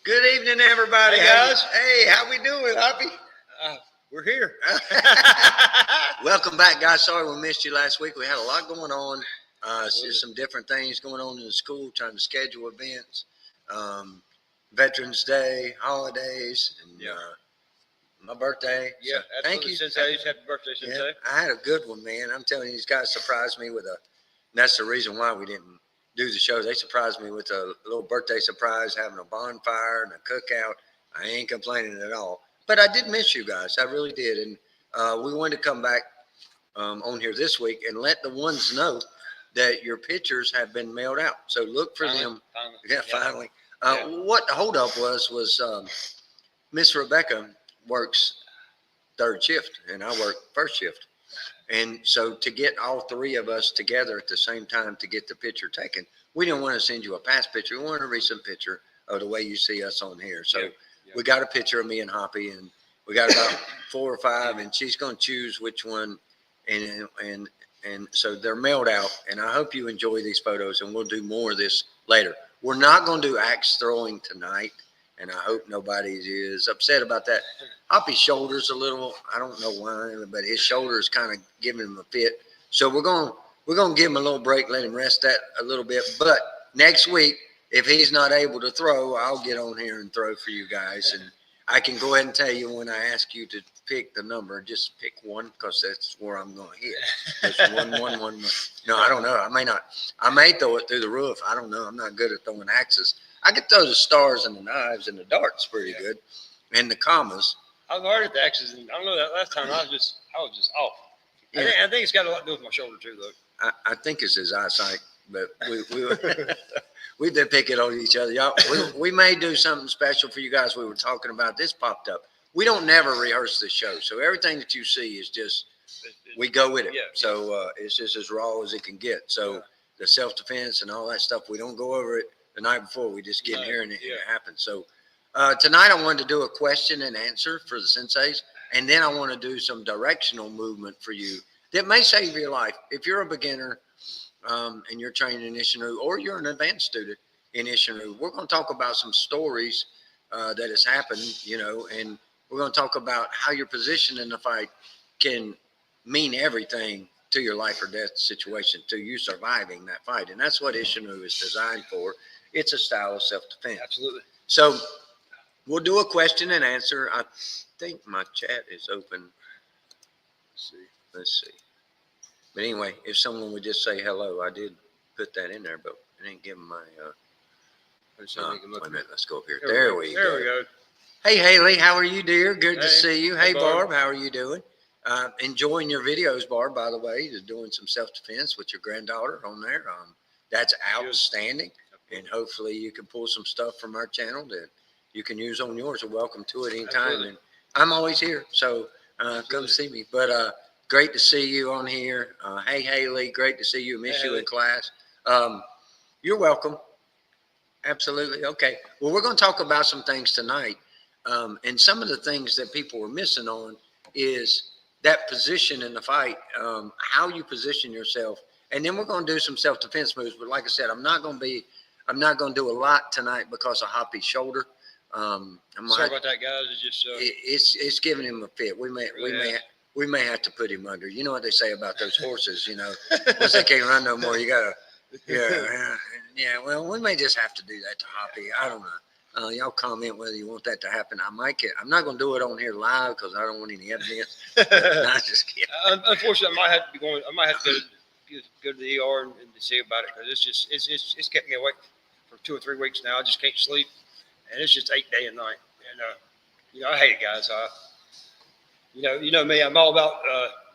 Good evening, everybody. Hey, guys. Hey, how we doing, Hoppy? We're here. Welcome back, guys. Sorry we missed you last week. We had a lot going on. Just some different things going on in the school, trying to schedule events, Veterans Day, holidays, and my birthday. Yeah, so, absolutely. thank you. Sensei, happy birthday, Sensei. Yeah, I had a good one, man. I'm telling you, these guys surprised me with that's the reason why we didn't do the show. They surprised me with a little birthday surprise, having a bonfire and a cookout. I ain't complaining at all. But I did miss you guys. I really did. And we wanted to come back on here this week and let the ones know that your pictures have been mailed out. So look for them. Finally. Yeah, finally. Yeah. What the holdup was Miss Rebecca works third shift and I work first shift. And so to get all three of us together at the same time to get the picture taken, we didn't want to send you a past picture. We wanted a recent picture of the way you see us on here. So we got a picture of me and Hoppy, and we got about 4 or 5, and she's going to choose which one. And so they're mailed out, and I hope you enjoy these photos, and we'll do more of this later. We're not going to do axe throwing tonight, and I hope nobody is upset about that. Hoppy's shoulder's a little, I don't know why, but his shoulder is kind of giving him a fit. So we're going to give him a little break, let him rest that a little bit. But next week, if he's not able to throw, I'll get on here and throw for you guys. And I can go ahead and tell you when I ask you to pick the number, just pick one because that's where I'm going to hit. It's 1, 1, 1, 1. No, I don't know. I may not. I may throw it through the roof. I don't know. I'm not good at throwing axes. I can throw the stars and the knives and the darts pretty good, and the commas. I've heard at the axes, and I don't know that last time I was just off. Yeah. I think it's got a lot to do with my shoulder too, though. I think it's his eyesight, but we did pick it on each other. Y'all, we may do something special for you guys. We were talking about this popped up. We don't never rehearse this show, so everything that you see is just we go with it. Yeah. So it's just as raw as it can get. So the self-defense and all that stuff, we don't go over it the night before. We just get in here and it happens. So tonight I wanted to do a question and answer for the senseis, and then I want to do some directional movement for you that may save your life. If you're a beginner and you're training in Isshinryu, or you're an advanced student in Isshinryu, we're going to talk about some stories that has happened, and we're going to talk about how your position in the fight can mean everything to your life or death situation, to you surviving that fight. And that's what Isshinryu is designed for. It's a style of self-defense. Absolutely. So we'll do a question and answer. I think my chat is open. Let's see. But anyway, if someone would just say hello, I did put that in there, but I didn't give them my. Wait a minute, let's go up here. There we go. Hey, Haley, how are you, dear? Good to see you. Hey, Barb, how are you doing? Enjoying your videos, Barb, by the way. You're doing some self-defense with your granddaughter on there. That's outstanding. And hopefully you can pull some stuff from our channel that you can use on yours. You're welcome to it anytime. Absolutely. And I'm always here, so come see me. But great to see you on here. Hey, Haley, great to see you. Miss you in class. You're welcome. Absolutely. Okay. Well, we're going to talk about some things tonight. And some of the things that people were missing on is that position in the fight, how you position yourself. And then we're going to do some self-defense moves. But like I said, I'm not going to do a lot tonight because of Hoppy's shoulder. Sorry about that, guys. It's just it's giving him a fit. We may have to put him under. You know what they say about those horses, once they can't run no more, you gotta well, we may just have to do that to Hoppy. I don't know. Y'all comment whether you want that to happen. I'm not gonna do it on here live because I don't want any evidence. Not just kidding. Unfortunately, I might have to go to the ER and see about it because it's kept me awake for 2 or 3 weeks now. I just can't sleep, and it's just 8 day and night. And I hate it, guys. You know me. I'm all about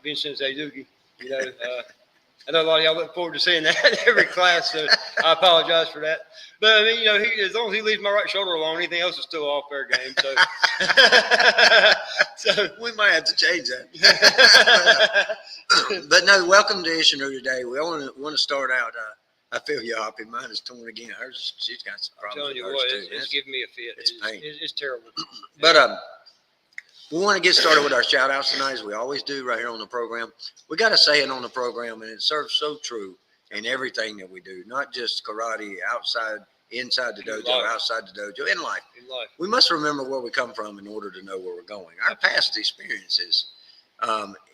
being Sensei Doogie. I know a lot of y'all look forward to seeing that every class, so I apologize for that. But I mean, as long as he leaves my right shoulder alone, anything else is still all fair game. So we might have to change that. But no, welcome to Isshinryu Today. We want to start out. I feel you, Hoppy. Mine is torn again. She's got some problems. I'm telling you what, it's giving me a fit. It's pain. It's terrible. But we want to get started with our shout outs tonight, as we always do right here on the program. We got to say it on the program, and it serves so true in everything that we do, not just karate inside the dojo, outside the dojo, in life. life. We must remember where we come from in order to know where we're going. Our past experiences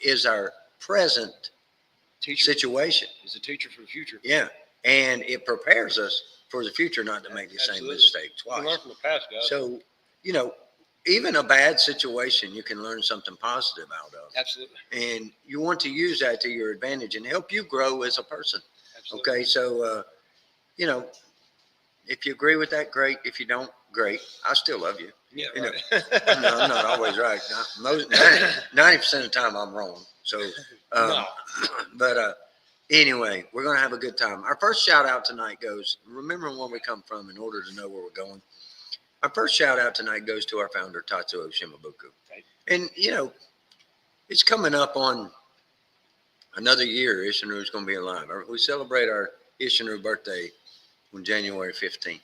is our present situation. Is a teacher for the future. Yeah, and it prepares us for the future not to make the same mistake twice. You learn from the past, guys. So, even a bad situation, you can learn something positive out of. Absolutely. And you want to use that to your advantage and help you grow as a person. Absolutely. Okay, so, if you agree with that, great. If you don't, great. I still love you. Yeah, You right. I'm not always right. 90% of the time I'm wrong. So, No. but anyway, we're going to have a good time. Our first shout out tonight goes, remembering where we come from in order to know where we're going. Our first shout out tonight goes to our founder, Tatsuo Shimabuku. Right. And, it's coming up on another year. Isshinryu is going to be alive. We celebrate our Isshinryu birthday on January 15th.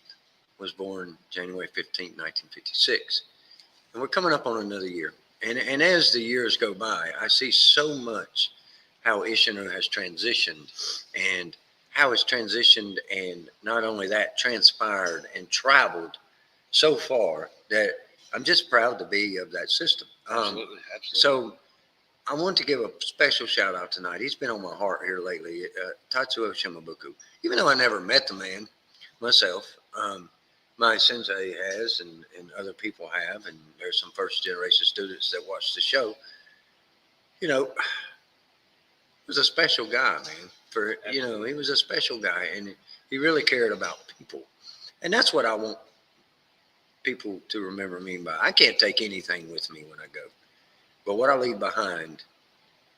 Was born January 15th, 1956. And we're coming up on another year. And as the years go by, I see so much how Isshinryu has transitioned and how it's transitioned, and not only that, transpired and traveled so far that I'm just proud to be of that system. Absolutely. So I want to give a special shout out tonight. He's been on my heart here lately, Tatsuo Shimabuku. Even though I never met the man myself, my sensei has, and other people have, and there's some first generation students that watch the show. He was a special guy, man. He was a special guy, and he really cared about people. And that's what I want people to remember me by. I can't take anything with me when I go, but what I leave behind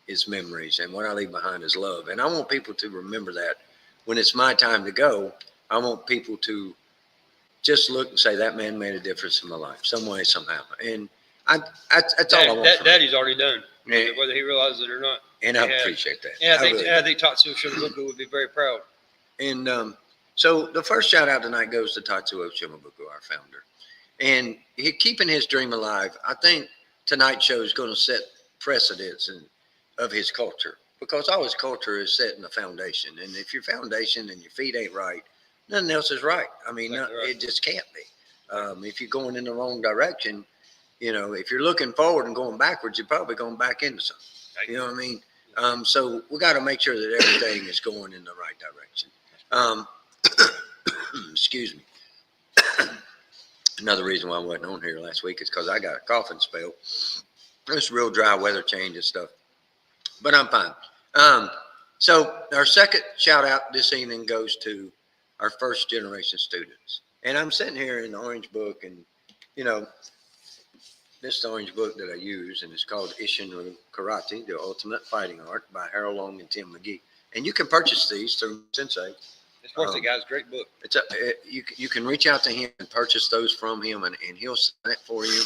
is memories, and what I leave behind is love. And I want people to remember that when it's my time to go. I want people to just look and say, that man made a difference in my life, some way, somehow. And that's all I want. That he's already done, Yeah. whether he realizes it or not. And I appreciate that. And I think Tatsuo Shimabuku would be very proud. And so the first shout out tonight goes to Tatsuo Shimabuku, our founder. And keeping his dream alive. I think tonight's show is going to set precedents of his culture, because all his culture is setting the foundation. And if your foundation and your feet ain't right, nothing else is right. I mean, it just can't be. If you're going in the wrong direction, if you're looking forward and going backwards, you're probably going back into something. You know what I mean? So we got to make sure that everything is going in the right direction. Excuse me. Another reason why I wasn't on here last week is because I got a coughing spell. It's real dry weather change and stuff, but I'm fine. So our second shout out this evening goes to our first generation students. And I'm sitting here in the orange book, and this is the orange book that I use, and it's called Isshinryu Karate, The Ultimate Fighting Art by Harold Long and Tim McGee. And you can purchase these through Sensei. It's worth it, guys. Great book. You can reach out to him and purchase those from him, and he'll sign it for you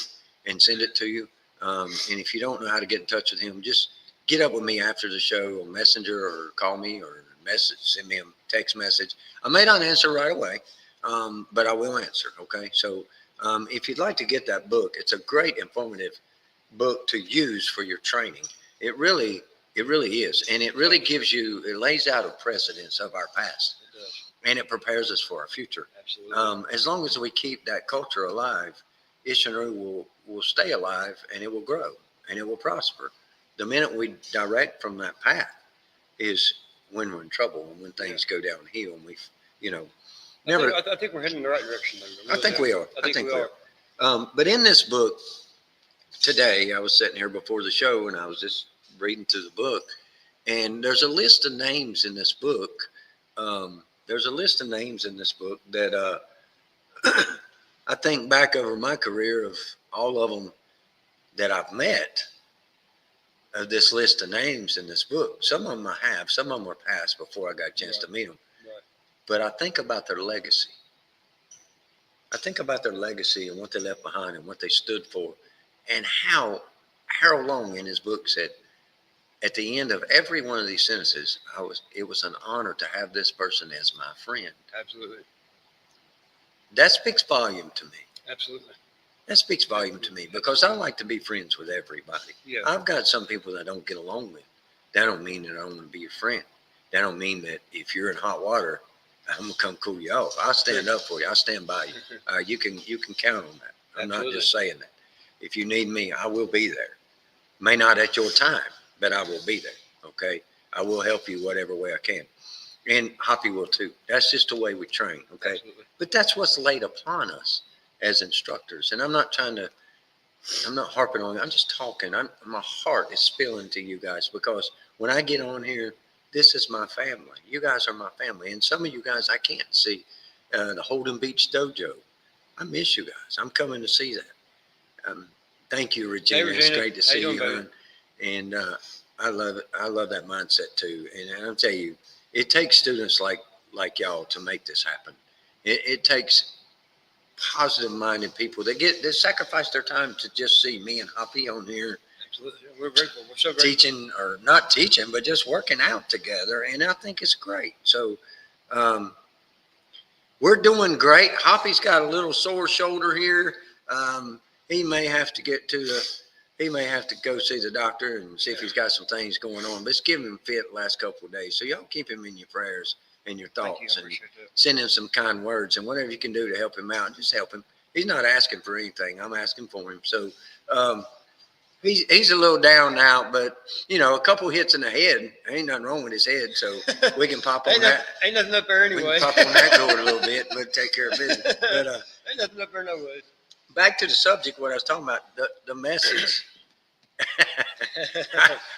and send it to you. And if you don't know how to get in touch with him, just get up with me after the show on Messenger, or call me, or send me a text message. I may not answer right away, but I will answer. Okay. So if you'd like to get that book, it's a great informative book to use for your training. It really is. And it really it lays out a precedence of our past. It does. And it prepares us for our future. Absolutely. As long as we keep that culture alive, Isshinryu will stay alive, and it will grow, and it will prosper. The minute we direct from that path is when we're in trouble, and when things go downhill, and I think we're heading in the right direction. I think we are. I think we are. But in this book today, I was sitting here before the show, and I was just reading through the book, and there's a list of names in this book. That I think back over my career of all of them that I've met, of this list of names in this book. Some of them I have, some of them were passed before I got a chance to meet them. Right. But I think about their legacy. I think about their legacy and what they left behind and what they stood for, and how Harold Long in his book said, at the end of every one of these sentences, it was an honor to have this person as my friend. Absolutely. That speaks volume to me. Absolutely. That speaks volume to me, because I like to be friends with everybody. Yeah. I've got some people that I don't get along with. That don't mean that I don't want to be your friend. That don't mean that if you're in hot water, I'm gonna come cool you off. I'll stand up for you. I'll stand by you. You can count on that. I'm not just saying that. If you need me, I will be there. May not at your time, but I will be there. Okay. I will help you whatever way I can. And Hoppy will too. That's just the way we train. Okay. Absolutely. But that's what's laid upon us as instructors. And I'm not harping on it. I'm just talking. My heart is spilling to you guys because when I get on here, this is my family. You guys are my family. And some of you guys I can't see. The Holden Beach Dojo. I miss you guys. I'm coming to see that. Thank you, Regina. Hey, Regina. It's great to see you, baby? hon. And I love it. I love that mindset too. And I'll tell you, it takes students like y'all to make this happen. It takes positive-minded people that sacrifice their time to just see me and Hoppy on here. Absolutely. We're grateful. We're so grateful. Teaching, or not teaching, but just working out together. And I think it's great. So we're doing great. Hoppy's got a little sore shoulder here. He may have to go see the doctor and see if he's got some things going on. But it's giving him fit the last couple of days. So y'all keep him in your prayers and your thoughts, and send him some kind words, and whatever you can do to help him out, just help him. He's not asking for anything. I'm asking for him. So he's a little down now, but a couple hits in the head, ain't nothing wrong with his head. So we can pop on that. Ain't nothing up there anyway. We can pop on that cord a little bit, but take care of business. But ain't nothing up there no way. Back to the subject, what I was talking about, the message.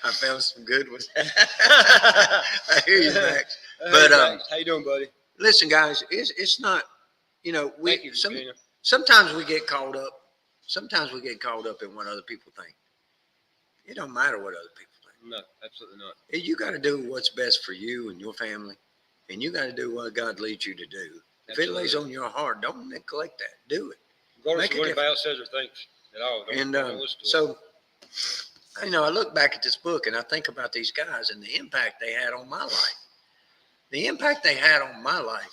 I found some good ones. I hear you, Max. But how you doing, buddy? Listen, guys, it's not. Sometimes we get caught up. Sometimes we get caught up in what other people think. It don't matter what other people think. No, absolutely not. You got to do what's best for you and your family, and you got to do what God leads you to do. Absolutely. If it lays on your heart, don't neglect that. Do it. Regardless of what anybody else says or thinks at all. I look back at this book and I think about these guys and the impact they had on my life. The impact they had on my life.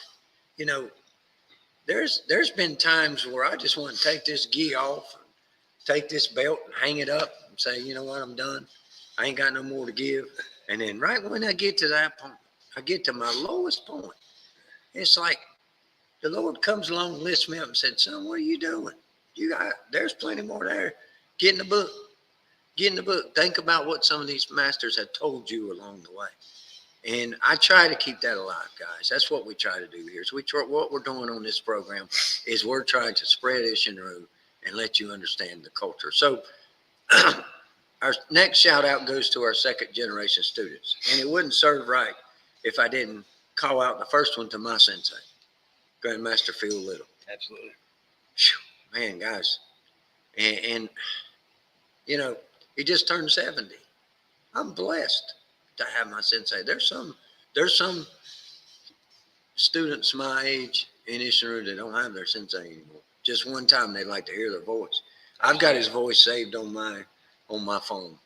There's been times where I just want to take this gi off, and take this belt and hang it up and say, you know what, I'm done. I ain't got no more to give. And then right when I get to that point, I get to my lowest point. It's like the Lord comes along and lifts me up and said, son, what are you doing? There's plenty more there. Get in the book. Get in the book. Think about what some of these masters have told you along the way. And I try to keep that alive, guys. That's what we try to do here. So what we're doing on this program is we're trying to spread Isshinryu and let you understand the culture. So our next shout out goes to our second generation students. And it wouldn't serve right if I didn't call out the first one to my sensei, Grandmaster Phil Little. Absolutely. Man, guys. And he just turned 70. I'm blessed to have my sensei. There's some students my age in Isshinryu that don't have their sensei anymore. Just one time they'd like to hear their voice. I've got his voice saved on my phone.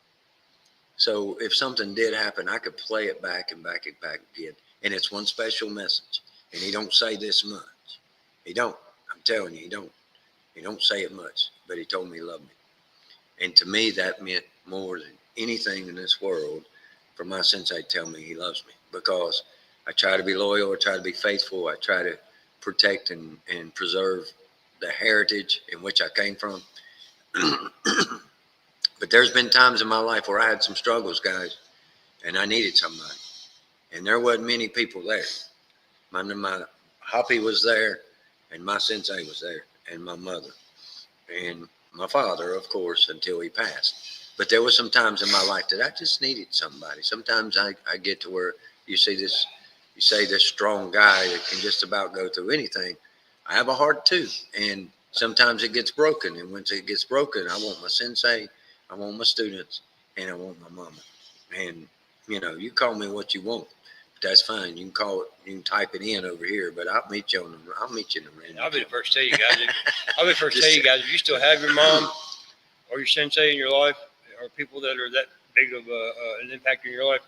So if something did happen, I could play it back and back it back again. And it's one special message. And he don't say this much. He don't. I'm telling you, he don't. He don't say it much, but he told me he loved me. And to me, that meant more than anything in this world for my sensei to tell me he loves me, because I try to be loyal, I try to be faithful, I try to protect and preserve the heritage in which I came from. But there's been times in my life where I had some struggles, guys, and I needed somebody. And there wasn't many people there. My Hoppy was there, and my sensei was there, and my mother, and my father, of course, until he passed. But there were some times in my life that I just needed somebody. Sometimes I get to where you say this strong guy that can just about go through anything. I have a heart too, and sometimes it gets broken. And once it gets broken, I want my sensei, I want my students, and I want my mama. And you call me what you want. That's fine. You can call it. You can type it in over here, but I'll meet you in the room. I'll be the first to tell you guys. If you still have your mom or your sensei in your life, or people that are that big of an impact in your life,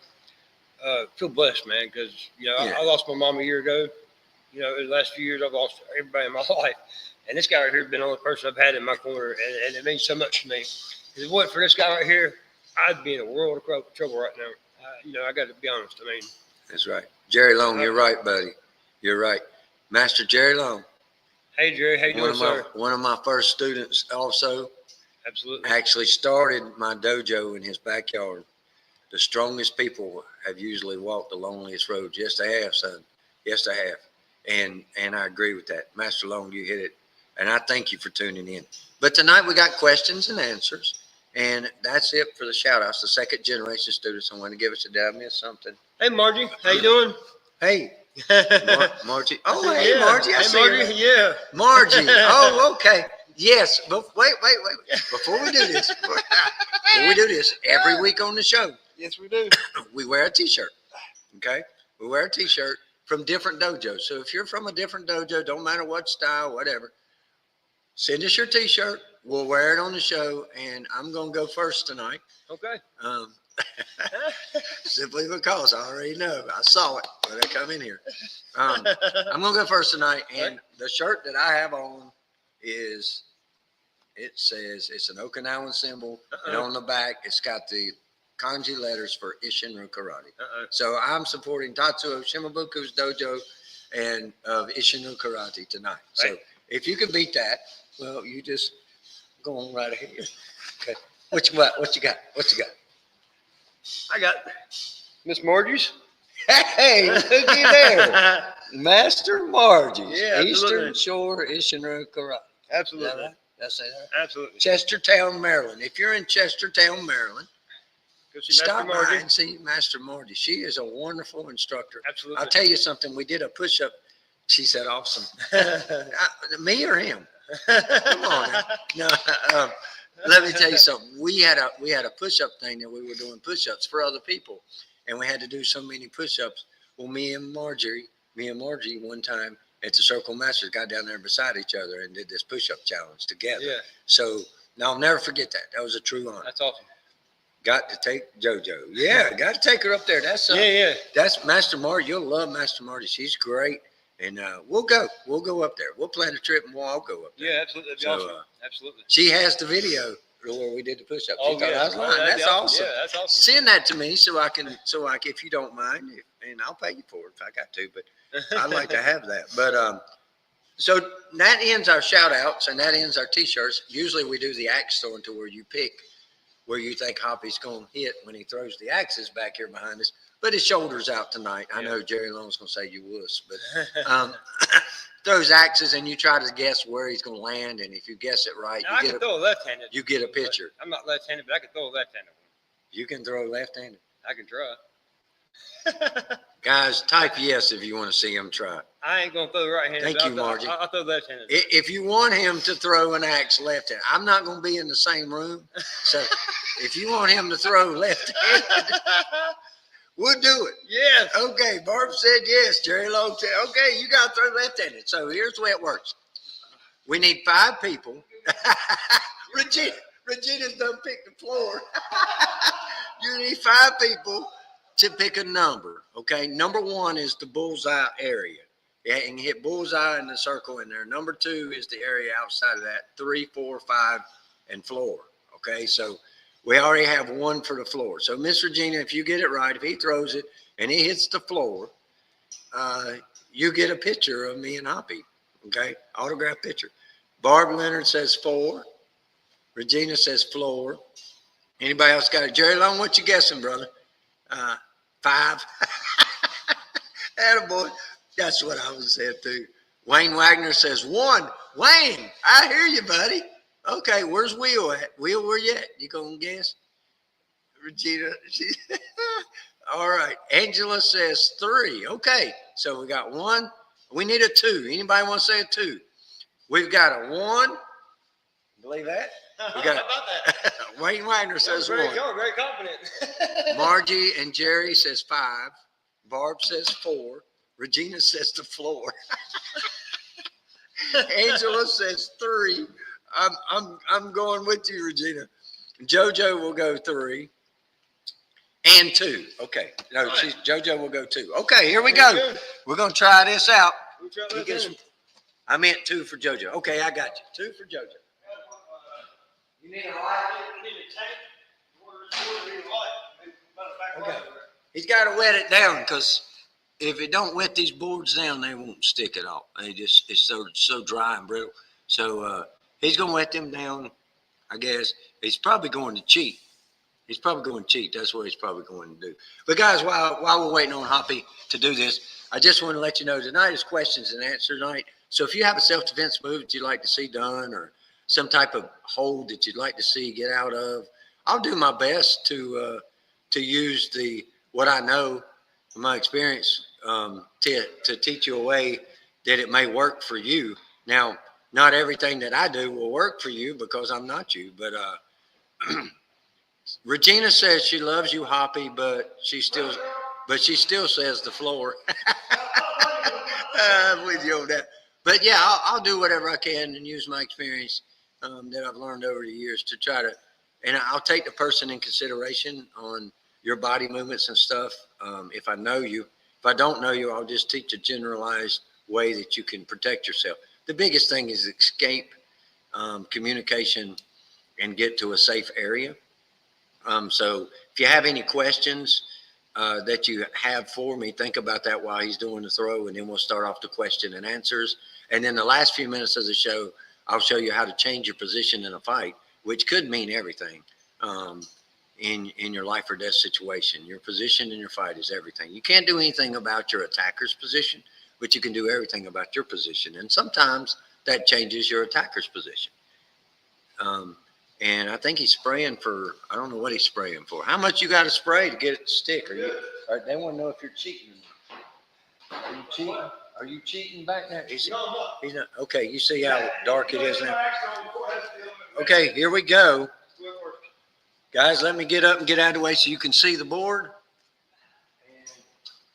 feel blessed, man. Because I lost my mom a year ago. In the last few years, I've lost everybody in my life, and this guy right here has been the only person I've had in my corner, and it means so much to me. If it wasn't for this guy right here, I'd be in a world of trouble right now. I got to be honest. I mean. That's right. Jerry Long, you're right, buddy. You're right. Master Jerry Long. Hey, Jerry. How you doing, sir? One of my first students also Absolutely. actually started my dojo in his backyard. The strongest people have usually walked the loneliest roads. Yes, they have, son. Yes, they have. And I agree with that. Master Long, you hit it. And I thank you for tuning in. But tonight we got questions and answers. And that's it for the shout outs. The second generation students. I want to give us a did I miss something? Hey, Margie. How you doing? Hey, Margie. Oh, hey, yeah. Margie. I Hey, see Margie. her. Yeah. Margie. Oh, okay. Yes. But wait. Before we do this, every week on the show, Yes, we do. we wear a T-shirt. Okay? We wear a T-shirt from different dojos. So if you're from a different dojo, don't matter what style, whatever, send us your T-shirt. We'll wear it on the show, and I'm going to go first tonight. Okay. Simply because I already know. I saw it when I come in here. I'm going to go first tonight, and the shirt that I have on is, it says, it's an Okinawan symbol, and on the back, it's got the kanji letters for Isshinryu Karate. So I'm supporting Tatsuo Shimabuku's dojo and of Isshinryu Karate tonight. So if you can beat that, well, you just go on right ahead. Okay. What you got? What you got? I got Miss Margie's. Hey, looky there. Master Margie's. Yeah, Eastern Shore Isshinryu Karate. Absolutely. Is that right? Did I say that? Absolutely. Chestertown, Maryland. If you're in Chestertown, Maryland, Go see stop Master by Margie. and see Master Margie. She is a wonderful instructor. Absolutely. I'll tell you something. We did a push-up. She said, awesome. Me or him? Come on now. No, let me tell you something. We had a push-up thing that we were doing push-ups for other people, and we had to do so many push-ups. Well, me and Margie one time at the Circle Masters got down there beside each other and did this push-up challenge together. Yeah. So now I'll never forget that. That was a true honor. That's awesome. Got to take JoJo. Yeah, got to take her up there. That's Yeah. That's Master Margie. You'll love Master Margie. She's great. And we'll go up there. We'll plan a trip and we'll all go up there. Yeah, absolutely. That'd be awesome. Absolutely. She has the video where we did the push-ups. Oh, yeah. That's awesome. Yeah, that's awesome. Send that to me so I can, if you don't mind, and I'll pay you for it if I got to, but I'd like to have that. But so that ends our shout-outs and that ends our T-shirts. Usually we do the axe throwing to where you pick where you think Hoppy's going to hit when he throws the axes back here behind us. But his shoulder's out tonight. I know Jerry Long's going to say you wuss, but throws axes and you try to guess where he's going to land. And if you guess it right, I can throw left-handed. You get a picture. I'm not left-handed, but I can throw a left-handed one. You can throw left-handed. I can try. Guys, type yes if you want to see him try. I ain't going to throw right-handed. Thank you, Margie. I'll throw left-handed. If you want him to throw an axe left-handed, I'm not going to be in the same room. So if you want him to throw left-handed, we'll do it. Yes. Okay, Barb said yes. Jerry Long said, okay, you got to throw left-handed. So here's the way it works. We need 5 people. Regina's done picked the floor. You need 5 people to pick a number, okay? Number 1 is the bullseye area. Yeah, and hit bullseye in the circle in there. Number 2 is the area outside of that. 3, 4, 5, and floor, okay? So we already have 1 for the floor. So Miss Regina, if you get it right, if he throws it and he hits the floor, you get a picture of me and Hoppy, okay? Autograph picture. Barb Leonard says 4. Regina says floor. Anybody else got it? Jerry Long, what you guessing, brother? 5. Attaboy. That's what I was saying too. Wayne Wagner says 1. Wayne, I hear you, buddy. Okay, where's Will at? Will, where you at? You gonna guess? Regina, all right. Angela says 3. Okay, so we got 1. We need a 2. Anybody want to say a 2? We've got a 1. Believe that? We got Wayne Wagner says 1. You're very confident. Margie and Jerry says 5. Barb says 4. Regina says the floor. Angela says 3. I'm going with you, Regina. JoJo will go 3 and 2. Okay. No, JoJo will go 2. Okay, here we go. We're gonna try this out. I meant 2 for JoJo. Okay, I got you. 2 for JoJo. You need a light? Okay. He's got to wet it down because if it don't wet these boards down, they won't stick at all. It's so dry and brittle. So he's gonna wet them down. I guess he's probably going to cheat. He's probably going to cheat. That's what he's probably going to do. But guys, while we're waiting on Hoppy to do this, I just want to let you know tonight is questions and answer night. So if you have a self-defense move that you'd like to see done, or some type of hold that you'd like to see get out of, I'll do my best to use what I know from my experience to teach you a way that it may work for you. Now, not everything that I do will work for you because I'm not you, but Regina says she loves you, Hoppy, but she still says the floor. I'm with you on that. But yeah, I'll do whatever I can and use my experience that I've learned over the years to try to, and I'll take the person in consideration on your body movements and stuff. If I know you, if I don't know you, I'll just teach a generalized way that you can protect yourself. The biggest thing is escape, communication, and get to a safe area. So if you have any questions that you have for me, think about that while he's doing the throw, and then we'll start off the question and answers. And then the last few minutes of the show, I'll show you how to change your position in a fight, which could mean everything in your life or death situation. Your position in your fight is everything. You can't do anything about your attacker's position, but you can do everything about your position. And sometimes that changes your attacker's position. And I think he's spraying for, I don't know what he's spraying for. How much you got to spray to get it to stick? They want to know if you're cheating. Are you cheating? Are you cheating back there? He's not. Okay, you see how dark it is now? Okay, here we go. Guys, let me get up and get out of the way so you can see the board.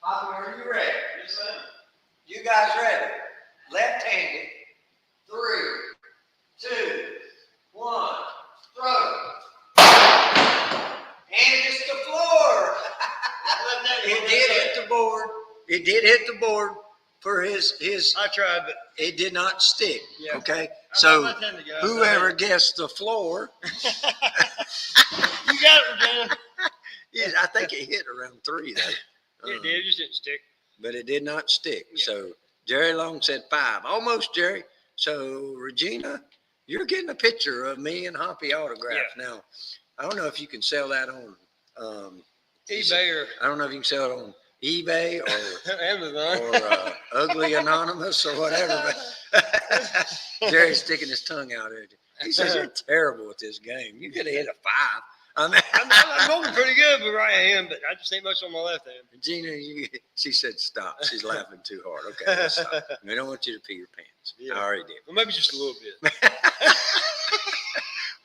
Hoppy, are you ready? Yes, sir. You guys ready? Left-handed. 3, 2, 1, throw. And it's the floor. It did hit the board. It did hit the board for his. I tried, but it did not stick. Yeah. Okay, so whoever guessed the floor. You got it, Regina. Yeah, I think it hit around 3 though. It did. It just didn't stick. But it did not stick. Yeah. So Jerry Long said 5. Almost, Jerry. So Regina, you're getting a picture of me and Hoppy autograph. Yeah. Now, I don't know if you can sell that on eBay, or I don't know if you can sell it on eBay or Amazon or Ugly Anonymous or whatever. But Jerry's sticking his tongue out at you. He says you're terrible at this game. You could have hit a 5. I'm moving pretty good with right hand, but I just ain't much on my left hand. Gina, she said stop. She's laughing too hard. Okay, let's stop. I don't want you to pee your pants. Yeah. I already did. Well, maybe just a little bit.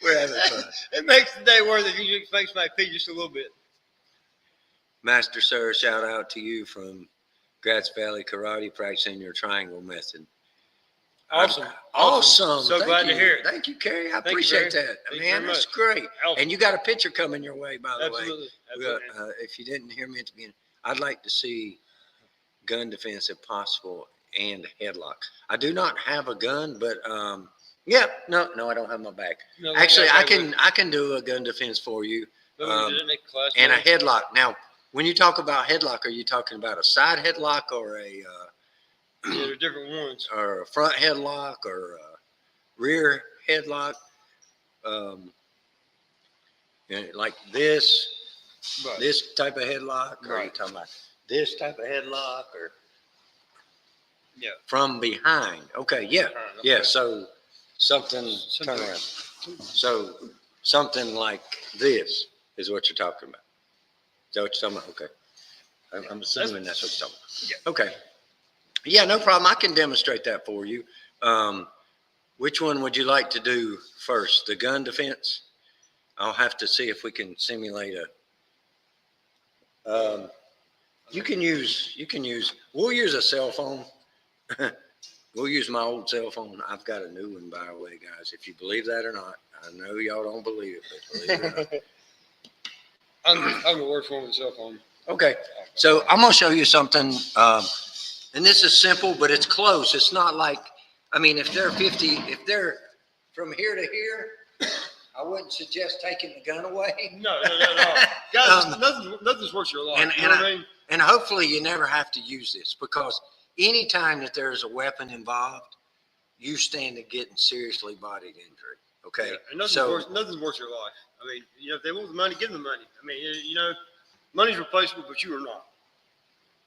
We're having fun. It makes the day worth it if you make my pee just a little bit. Master Sir, shout out to you from Grass Valley Karate, practicing your triangle method. Awesome. So glad to hear it. Thank you, Kerry. I appreciate that. Man, that's great. And you got a picture coming your way, by the way. Absolutely. If you didn't hear me at the beginning, I'd like to see gun defense if possible and headlock. I do not have a gun, but no, I don't have my back. No, actually, I can do a gun defense for you. And a headlock. Now, when you talk about headlock, are you talking about a side headlock or a yeah, they're different ones. Or a front headlock or a rear headlock, like this, right. This type of headlock, or right. Are you talking about this type of headlock, or from behind? Okay, yeah, okay. Yeah. So something turn around. So something like this is what you're talking about. Is that what you're talking about? Okay, I'm assuming that's what you're talking about. Yeah. Okay. Yeah, no problem. I can demonstrate that for you. Which one would you like to do first? The gun defense? I'll have to see if we can simulate a. We'll use a cell phone. We'll use my old cell phone. I've got a new one, by the way, guys. If you believe that or not, I know y'all don't believe it, but believe it or not. I'm the worst one with a cell phone. Okay, so I'm gonna show you something. And this is simple, but it's close. It's not like, I mean, if they're from here to here, I wouldn't suggest taking the gun away. No. Guys, nothing's worth your life. You know what I mean? And hopefully you never have to use this, because anytime that there's a weapon involved, you stand to getting seriously body injury. Okay. Yeah, and nothing's worth your life. I mean, if they want the money, give them the money. I mean, money's replaceable, but you are not.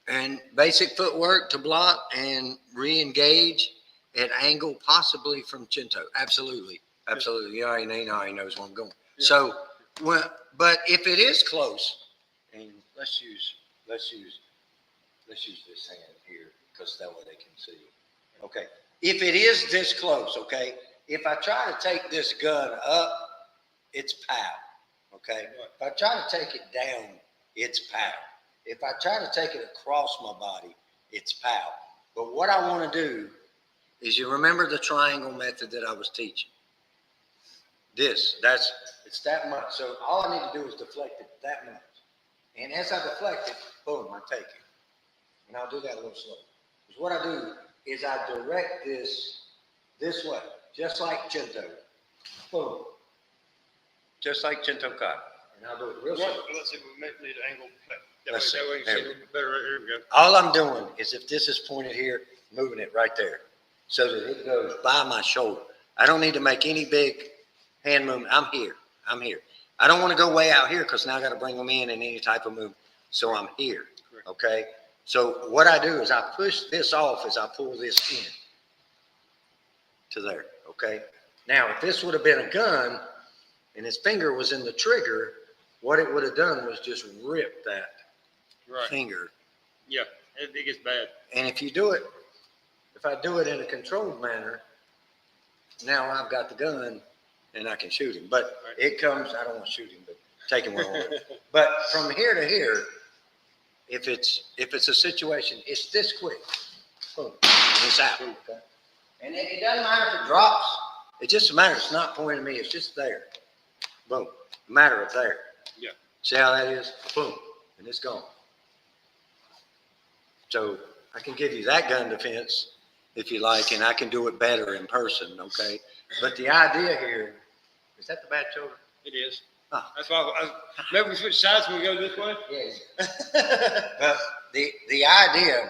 And basic footwork to block and re-engage at angle, possibly from Chinto. Absolutely. You already knows where I'm going. Yeah. So, but if it is close, and let's use this hand here, because that way they can see it. Okay. If it is this close, okay, if I try to take this gun up, it's pow. Okay. If I try to take it down, it's pow. If I try to take it across my body, it's pow. But what I want to do is, you remember the triangle method that I was teaching? It's that much. So all I need to do is deflect it that much. And as I deflect it, boom, I take it. And I'll do that a little slow. Because what I do is I direct this way, just like Chinto. Boom. Just like Chinto Kai. And I'll do it real slow. Let's see, we may need an angle. That way you can see a little bit better. There we go. All I'm doing is, if this is pointed here, moving it right there, so that it goes by my shoulder. I don't need to make any big hand movement. I'm here. I don't want to go way out here, because now I got to bring them in any type of movement. So I'm here. Correct. Okay. So what I do is I push this off as I pull this in to there. Okay. Now, if this would have been a gun and his finger was in the trigger, what it would have done was just rip that finger. Yeah, it gets bad. And if I do it in a controlled manner, now I've got the gun and I can shoot him. But it comes, I don't want to shoot him, but take him where I want. But from here to here, if it's a situation, it's this quick. Boom, and it's out. Okay? And it doesn't matter if it drops. It just matters. It's not pointing at me. It's just there. Boom. Matter of there. Yeah. See how that is? Boom. And it's gone. So I can give you that gun defense if you like, and I can do it better in person, okay? But the idea here, is that the bad shoulder? It is. Oh. That's why maybe we switch sides when we go this way. Yes. But the idea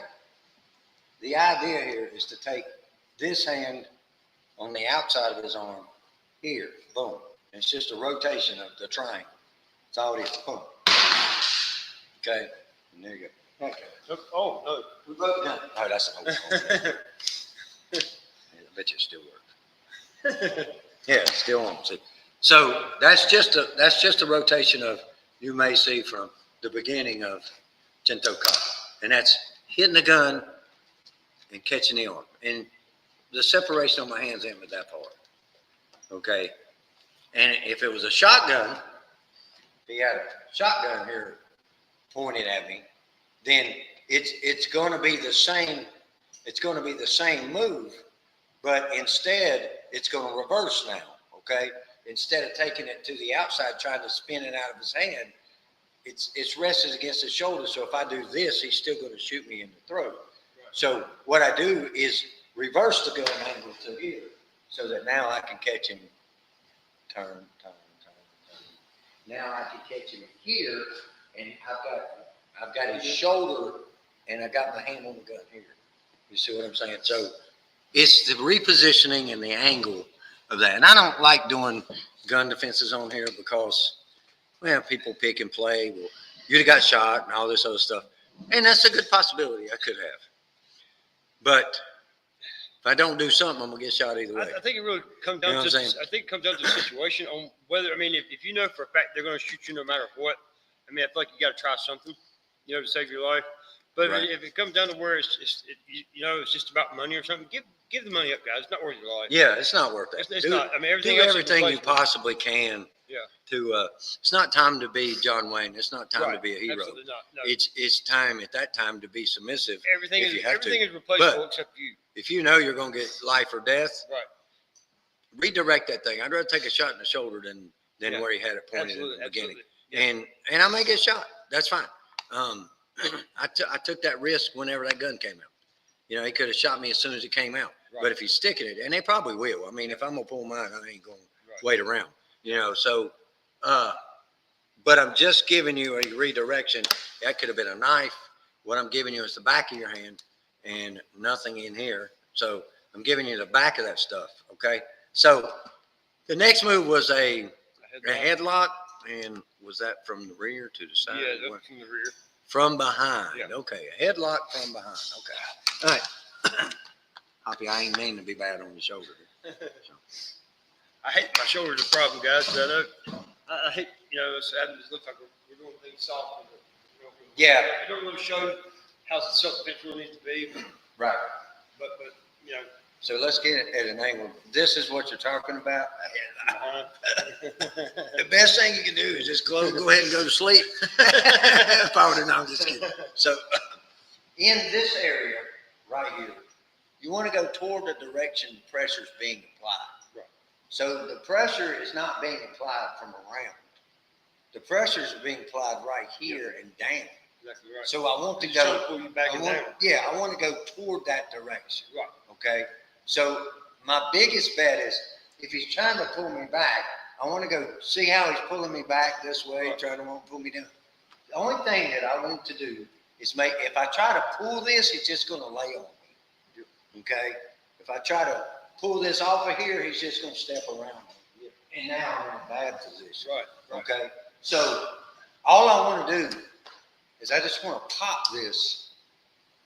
here is to take this hand on the outside of his arm here, boom. And it's just a rotation of the triangle. That's all it is. Boom. Okay. And there you go. Okay. Oh, no. We both done it. Oh, that's an old one. I bet you it still works. Yeah, it's still on. See. So that's just a rotation of, you may see from the beginning of Chinto Kai. And that's hitting the gun and catching the arm. And the separation on my hands ain't with that part. Okay. And if it was a shotgun, if he had a shotgun here pointed at me, then it's going to be the same. It's going to be the same move, but instead it's going to reverse now. Okay. Instead of taking it to the outside, trying to spin it out of his hand, it's rested against his shoulder. So if I do this, he's still going to shoot me in the throat. Right. So what I do is reverse the gun angle to here, so that now I can catch him. Turn. Now I can catch him here, and I've got his shoulder, and I got my hand on the gun here. You see what I'm saying? So it's the repositioning and the angle of that. And I don't like doing gun defenses on here because, well, people pick and play. Well, you'd have got shot and all this other stuff. And that's a good possibility. I could have. But if I don't do something, I'm going to get shot either way. I think it really comes down to the situation on whether, if you know for a fact they're going to shoot you no matter what, I feel like you got to try something, to save your life. But right. If it comes down to where it's just about money or something, give the money up, guys. It's not worth your life. Yeah, it's not worth it. It's not. Everything do everything you possibly can. Yeah. It's not time to be John Wayne. It's not time to be a hero. Absolutely not. No. It's time at that time to be submissive. Everything is replaceable except you. If you know you're going to get life or death, right? Redirect that thing. I'd rather take a shot in the shoulder than where he had it pointed in the beginning. Yeah. And I may get shot. That's fine. I took that risk whenever that gun came out. He could have shot me as soon as it came out. Right. But if he's sticking it, and they probably will. If I'm going to pull mine, I ain't going to wait around. So, but I'm just giving you a redirection. That could have been a knife. What I'm giving you is the back of your hand and nothing in here. So I'm giving you the back of that stuff. Okay. So the next move was a headlock. And was that from the rear to the side? Yeah, that's from the rear. From behind. Yeah. Okay. A headlock from behind. Okay. All right. Hoppy, I ain't mean to be bad on the shoulder. I hate my shoulder's a problem, guys. I hate, it's having this look like we're doing things soft. Yeah. It don't really show how self-defense really needs to be. Right. But So let's get it at an angle. This is what you're talking about. The best thing you can do is just go ahead and go to sleep. If I would have known, just kidding. So in this area right here, you want to go toward the direction the pressure is being applied. Right. So the pressure is not being applied from around. The pressure is being applied right here and down. Exactly right. So I want to go. Pull you back and down. Yeah, I want to go toward that direction. Right. Okay. So my biggest bet is if he's trying to pull me back, I want to go see how he's pulling me back this way, trying to pull me down. The only thing that I want to do is if I try to pull this, it's just going to lay on me. Okay. If I try to pull this off of here, he's just going to step around me. And now I'm in a bad position. Right. Okay. So all I want to do is I just want to pop this.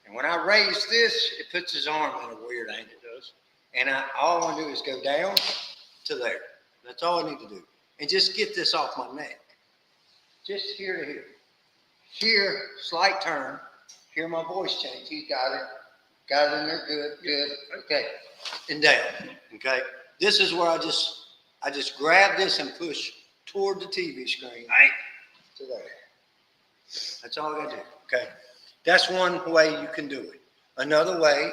And when I raise this, it puts his arm in a weird angle. It does. And all I want to do is go down to there. That's all I need to do. And just get this off my neck. Just here to here. Here, slight turn. Hear my voice change. He got it. Got it in there. Good. Okay. And down. Okay. This is where I just grab this and push toward the TV screen. Right to there. That's all I got to do. Okay. That's one way you can do it. Another way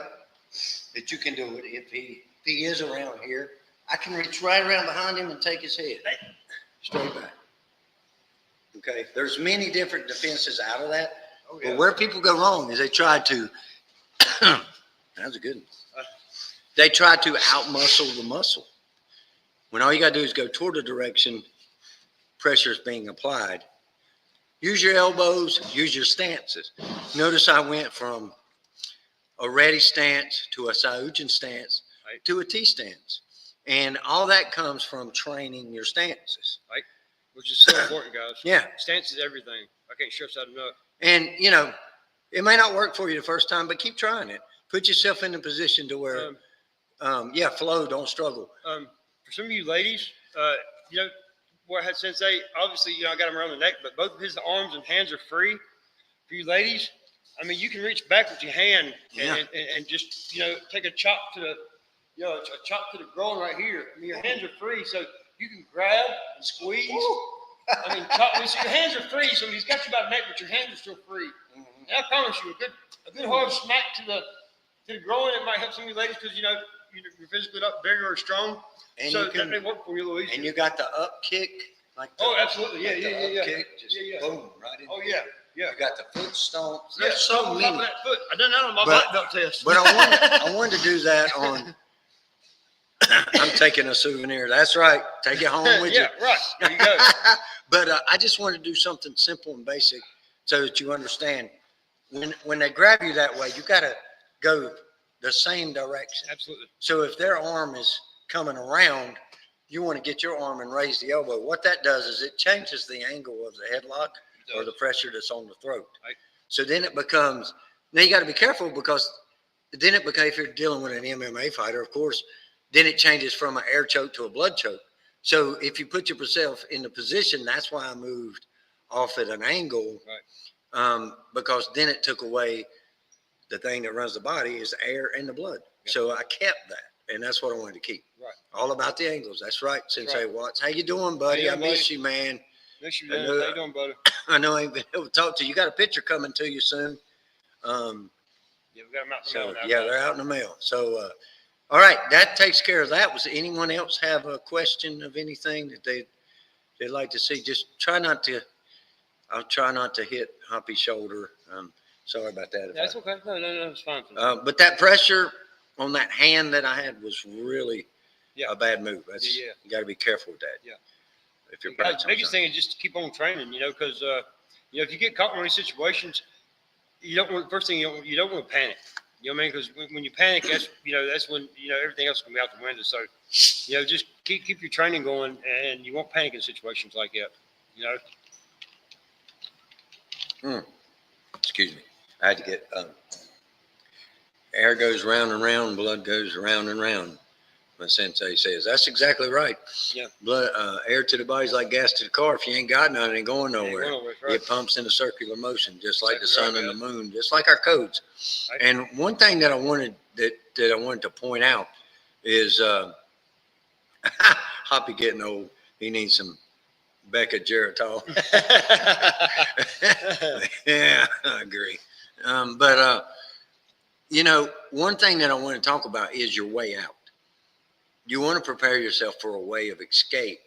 that you can do it, if he is around here, I can reach right around behind him and take his head straight back. Okay. There's many different defenses out of that. Oh, yeah. But where people go wrong is they try to, that was a good one. They try to outmuscle the muscle. When all you got to do is go toward the direction pressure is being applied. Use your elbows, use your stances. Notice I went from a ready stance to a Saujin stance to a T stance. And all that comes from training your stances. Right. Which is so important, guys. Yeah. Stance is everything. I can't stress that enough. And, it may not work for you the first time, but keep trying it. Put yourself in a position to where, flow, don't struggle. For some of you ladies, where I had Sensei, obviously, I got him around the neck, but both of his arms and hands are free. For you ladies, you can reach back with your hand and just, take a chop to the, a chop to the groin right here. Your hands are free, so you can grab and squeeze. So your hands are free, so he's got you by the neck, but your hands are still free. Mm-hmm. And I promise you, a good hard smack to the groin, it might help some of you ladies because, you're physically not bigger or strong. And so that may work for you, Louise. And you got the up kick. Absolutely. Yeah. Kick, just boom, right in. Oh, yeah. You got the foot stomp. There's so many. That foot. I done that on my black belt test. But I wanted to do that on. I'm taking a souvenir. That's right. Take it home with you. Yeah, right. There you go. But I just wanted to do something simple and basic so that you understand. When they grab you that way, you got to go the same direction. Absolutely. So if their arm is coming around, you want to get your arm and raise the elbow. What that does is it changes the angle of the headlock or the pressure that's on the throat. Right. So then it becomes, now you got to be careful because then it becomes, if you're dealing with an MMA fighter, of course, then it changes from an air choke to a blood choke. So if you put yourself in the position, that's why I moved off at an angle, right. Because then it took away the thing that runs the body is the air and the blood. Yep. So I kept that, and that's what I wanted to keep. Right. All about the angles. That's right, Sensei Watts. How you doing, buddy? I miss you, man. Miss you, man. How you doing, buddy? I know I ain't been able to talk to you. You got a picture coming to you soon. Yeah, we got them out in the mail now. Yeah, they're out in the mail. So, all right, that takes care of that. Was anyone else have a question of anything that they'd like to see? Just I'll try not to hit Hoppy's shoulder. Sorry about that. That's okay. No, it's fine. But that pressure on that hand that I had was really a bad move. You got to be careful with that. Yeah. if you're Guys, practicing. the biggest thing is just to keep on training, because if you get caught in one of these situations, you don't want to panic. You know what I mean? Because when you panic, that's when everything else can be out the window. So just keep your training going, and you won't panic in situations like that. Excuse me. I had to get air goes round and round, blood goes round and round. My sensei says that's exactly right. Yeah. Blood, air to the body's like gas to the car. If you ain't got none, it ain't going nowhere. Right. It pumps in a circular motion, just like the sun Exactly and the moon, just like our codes. Right. And one thing that I wanted to point out is Hoppy getting old. He needs some Becca Geritol. Yeah, I agree. But one thing that I want to talk about is your way out. You want to prepare yourself for a way of escape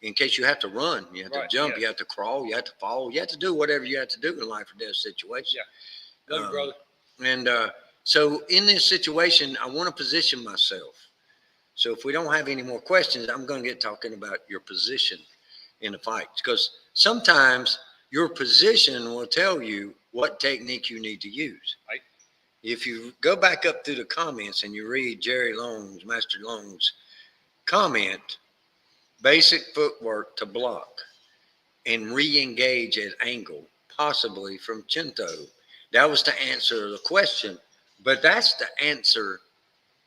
in case you have to run, you have to jump, you have to crawl, you have to fall, you have to do whatever you have to do in life or death situation. Yeah, love you, brother. And so in this situation, I want to position myself. So if we don't have any more questions, I'm going to get talking about your position in the fight, because sometimes your position will tell you what technique you need to use. Right. If you go back up through the comments and you read Master Long's comment, basic footwork to block and re-engage at angle, possibly from Chinto. That was to answer the question, but that's the answer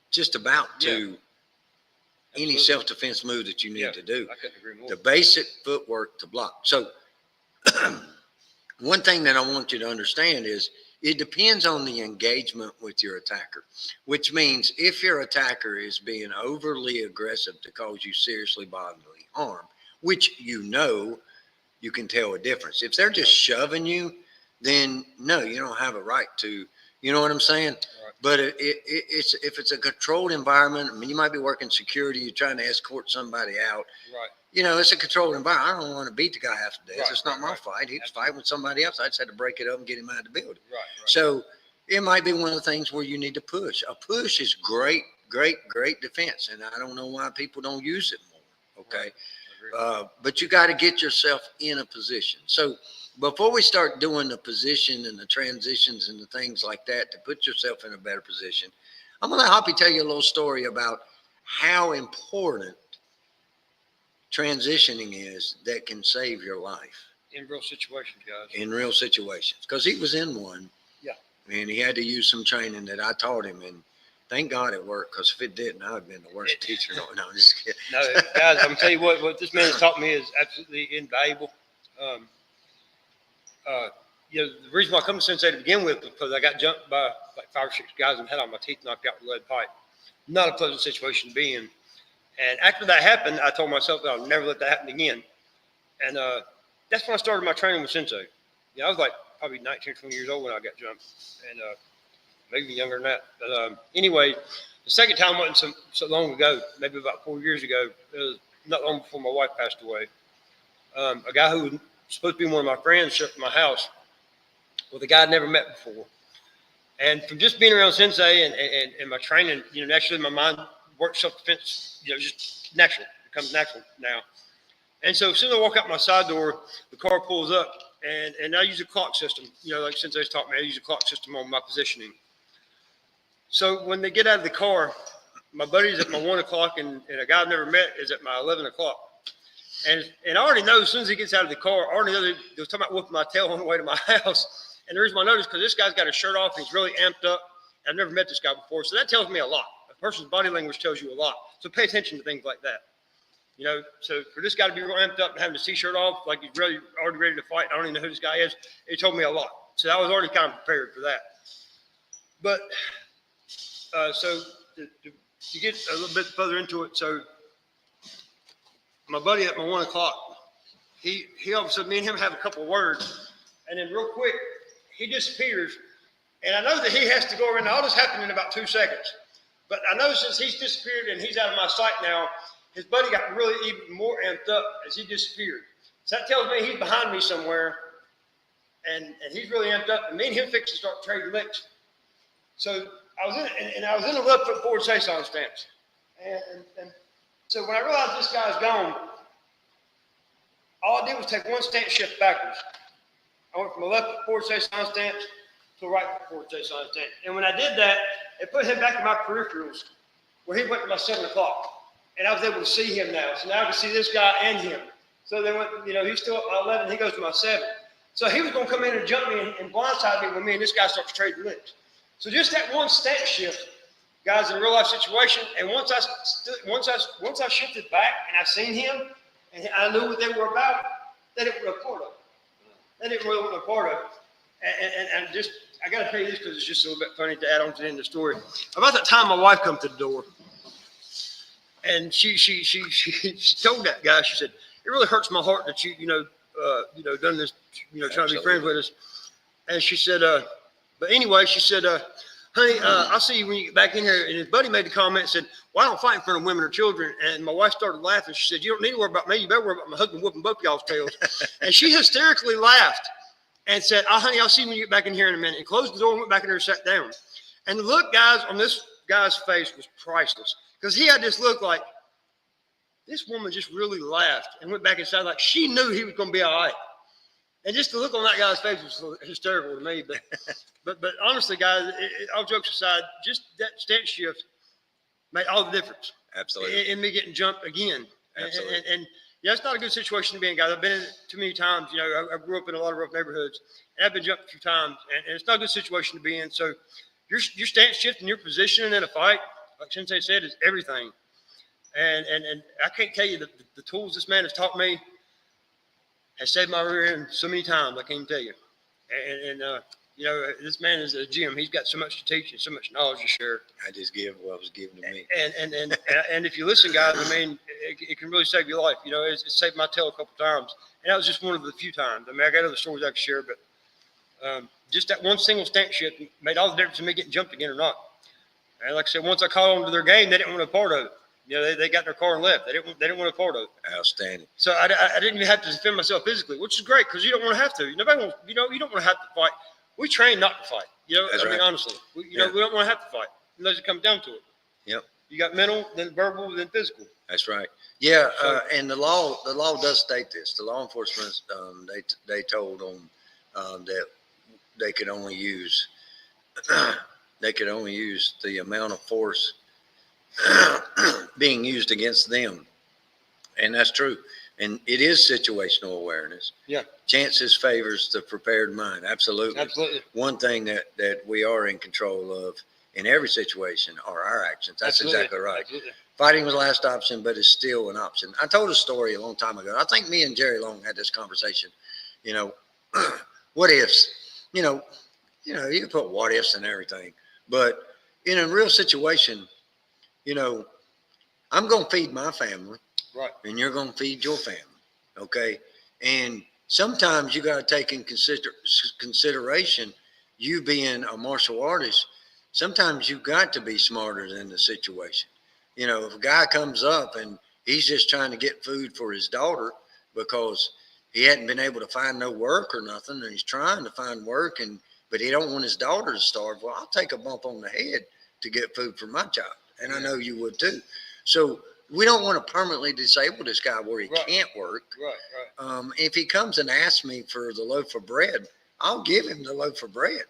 just about to any self-defense move that you need to do. I couldn't agree more. The basic footwork to block. So one thing that I want you to understand is it depends on the engagement with your attacker, which means if your attacker is being overly aggressive to cause you seriously bodily harm, which you can tell a difference. If they're just shoving you, then no, you don't have a right to, you know what I'm saying? Right. But if it's a controlled environment, I mean, you might be working security, you're trying to escort somebody out. Right. It's a controlled environment. I don't want to beat the guy half to death. Right, It's not my fight. He was fighting with somebody else. I just had to break it up and get him out of the building. Right. So it might be one of the things where you need to push. A push is great defense, and I don't know why people don't use it more. Okay. Right. But you got to get yourself in a position. So before we start doing the position and the transitions and the things like that to put yourself in a better position, I'm going to let Hoppy tell you a little story about how important transitioning is that can save your life. In real situations, guys. In real situations. Because he was in one. Yeah. And he had to use some training that I taught him. And thank God it worked, because if it didn't, I would have been the worst teacher. No, I'm just kidding. No, guys, I'm going to tell you what this man has taught me is absolutely invaluable. The reason why I come to Sensei to begin with was because I got jumped by like 5 or 6 guys and had all my teeth knocked out with lead pipe. Not a pleasant situation to be in. And after that happened, I told myself that I'll never let that happen again. And that's when I started my training with Sensei. I was like probably 19, 20 years old when I got jumped, and maybe younger than that. But anyway, the second time wasn't so long ago, maybe about 4 years ago. It was not long before my wife passed away. A guy who was supposed to be one of my friends showed up at my house with a guy I'd never met before. And from just being around Sensei and my training, naturally my mind works self-defense, just natural. It becomes natural now. And so as soon as I walk out my side door, the car pulls up, and I use a clock system. Like Sensei's taught me, I use a clock system on my positioning. So when they get out of the car, my buddy's at my 1 o'clock, and a guy I've never met is at my 11 o'clock. And I already know as soon as he gets out of the car, I already know they were talking about whooping my tail on the way to my house. And the reason I noticed, because this guy's got his shirt off, and he's really amped up. I've never met this guy before, so that tells me a lot. A person's body language tells you a lot. So pay attention to things like that. So for this guy to be real amped up and having his t-shirt off, like he's really already ready to fight, I don't even know who this guy is, it told me a lot. So I was already kind of prepared for that. But so to get a little bit further into it, so my buddy at my 1 o'clock, he all of a sudden, me and him have a couple of words, and then real quick, he disappears. And I know that he has to go around. All this happened in about 2 seconds. But I know since he's disappeared and he's out of my sight now, his buddy got really even more amped up as he disappeared. So that tells me he's behind me somewhere, and he's really amped up. And me and him fixed to start trading licks. So I was in a left foot forward chase-on stance. And so when I realized this guy's gone, All I did was take one stance shift backwards. I went from a left forward chase sign stance to a right forward chase sign stance. And when I did that, it put him back in my peripherals where he went to my 7 o'clock. And I was able to see him now. So now I can see this guy and him. So they went, he's still at my 11, he goes to my 7. So he was going to come in and jump me and blindside me when me and this guy starts trading licks. So just that one stance shift, guys, in a real life situation. And once I shifted back and I seen him and I knew what they were about, they didn't want a part of it. They didn't really want a part of it. And just, I got to tell you this because it's just a little bit funny to add on to the end of the story. About that time, my wife come to the door, and she told that guy, she said, "It really hurts my heart that you done this, trying to be friends with us." And she said, but anyway, she said, "Honey, I'll see you when you get back in here." And his buddy made the comment and said, "Well, I don't fight in front of women or children." And my wife started laughing. She said, "You don't need to worry about me. You better worry about my husband whooping both y'all's tails." And she hysterically laughed and said, "Honey, I'll see you when you get back in here in a minute." And closed the door and went back in there and sat down. And the look, guys, on this guy's face was priceless because he had this look like, this woman just really laughed and went back inside like she knew he was going to be all right. And just the look on that guy's face was hysterical to me. But honestly, guys, all jokes aside, just that stance shift made all the difference. Absolutely. In me getting jumped again. Absolutely. And it's not a good situation to be in, guys. I've been in it too many times. I grew up in a lot of rough neighborhoods, and I've been jumped a few times, and it's not a good situation to be in. So your stance shift and your positioning in a fight, like Sensei said, is everything. And I can't tell you the tools this man has taught me has saved my rear end so many times. I can't even tell you. And this man is a gem. He's got so much to teach and so much knowledge to share. I just give what was given to me. And if you listen, guys, I mean, it can really save your life. It saved my tail a couple times, and that was just one of the few times. I mean, I got other stories I could share, but just that one single stance shift made all the difference in me getting jumped again or not. And like I said, once I caught on to their game, they didn't want a part of it. They got in their car and left. They didn't want a part of it. Outstanding. So I didn't even have to defend myself physically, which is great because you don't want to have to. Nobody wants, you don't want to have to fight. We train not to fight. That's right. Honestly, we don't want to have to fight unless it comes down to it. Yep. You got mental, then verbal, then physical. That's right. Yeah, and the law does state this. The law enforcement they told them that they could only use the amount of force being used against them, and that's true. And it is situational awareness. Yeah. Chances favors the prepared mind. Absolutely. Absolutely. One thing that we are in control of in every situation are our actions. That's Absolutely. Exactly right. Absolutely. Fighting was the last option, but it's still an option. I told a story a long time ago. I think me and Jerry Long had this conversation. What ifs? You can put what ifs and everything, but in a real situation, I'm going to feed my family. Right. And you're going to feed your family. Okay. And sometimes you got to take in consideration, you being a martial artist, sometimes you got to be smarter than the situation. If a guy comes up and he's just trying to get food for his daughter because he hadn't been able to find no work or nothing, and he's trying to find work, but he don't want his daughter to starve. Well, I'll take a bump on the head to get food for my child. And I know you would too. So we don't want to permanently disable this guy where he can't work. Right. If he comes and asks me for the loaf of bread, I'll give him the loaf of bread.